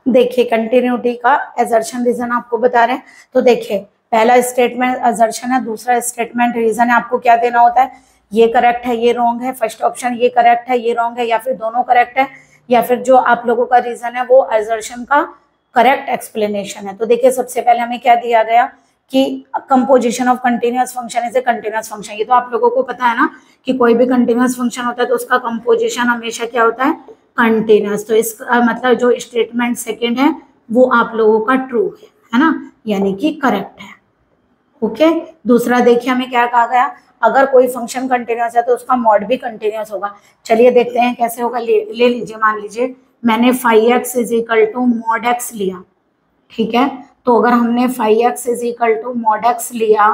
देखिए कंटिन्यूटी का assertion reason आपको बता रहे हैं। तो देखिए पहला स्टेटमेंट असर्शन है, दूसरा स्टेटमेंट रीजन है। आपको क्या देना होता है, ये करेक्ट है ये रॉन्ग है, फर्स्ट ऑप्शन ये करेक्ट है ये रॉन्ग है, या फिर दोनों करेक्ट है, या फिर जो आप लोगों का रीजन है वो असर्शन का करेक्ट एक्सप्लेनेशन है। तो देखिए सबसे पहले हमें क्या दिया गया कि composition of continuous function is a continuous function. ये तो आप लोगों को पता है ना कि कोई भी कंटिन्यूअस फंक्शन होता है तो उसका कंपोजिशन हमेशा क्या होता है, कंटिन्यूअस। तो इसका मतलब जो स्टेटमेंट सेकंड है वो आप लोगों का ट्रू है ना, यानी कि करेक्ट है। ओके, दूसरा देखिए हमें क्या कहा गया, अगर कोई फंक्शन कंटिन्यूअस है तो उसका मॉड भी कंटिन्यूअस होगा। चलिए देखते हैं कैसे होगा। ले लीजिए, मान लीजिए मैंने five X is equal to mod X लिया, ठीक है। तो अगर हमने five X is equal to mod X लिया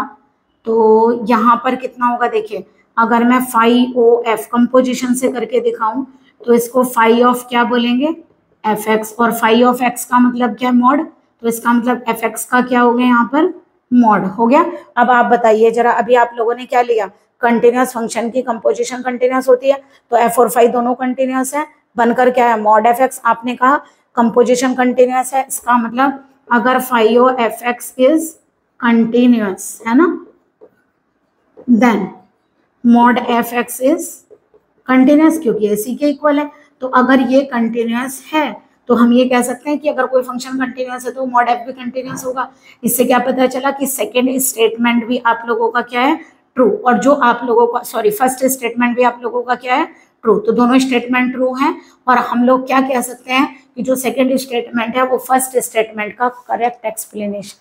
तो यहाँ पर कितना होगा, देखिए अगर मैं फाइव ओ एफ कंपोजिशन से करके दिखाऊं तो इसको फाइव ऑफ क्या बोलेंगे, एफ एक्स, और फाइव ऑफ एक्स का मतलब क्या, मॉड। तो इसका मतलब एफ एक्स का क्या हो गया यहाँ पर, मॉड हो गया। अब आप बताइए जरा, अभी आप लोगों ने क्या लिया, कंटिन्यूअस फंक्शन की कंपोजिशन कंटिन्यूअस होती है, तो एफ और फाइव दोनों कंटिन्यूअस है, बनकर क्या है, मॉड एफ एक्स। आपने कहा कंपोजिशन कंटिन्यूअस है, इसका मतलब अगर five F x is continuous है ना, then mod F x is continuous, क्योंकि इसी के इक्वल है। तो अगर ये कंटिन्यूअस है तो हम ये कह सकते हैं कि अगर कोई फंक्शन कंटिन्यूअस है तो मॉड एफ भी कंटिन्यूअस होगा। इससे क्या पता चला कि सेकेंड स्टेटमेंट भी आप लोगों का क्या है, ट्रू, और जो आप लोगों का फर्स्ट स्टेटमेंट भी आप लोगों का क्या है, ट्रू। तो दोनों स्टेटमेंट ट्रू हैं, और हम लोग क्या कह सकते हैं कि जो सेकेंड स्टेटमेंट है वो फर्स्ट स्टेटमेंट का करेक्ट एक्सप्लेनेशन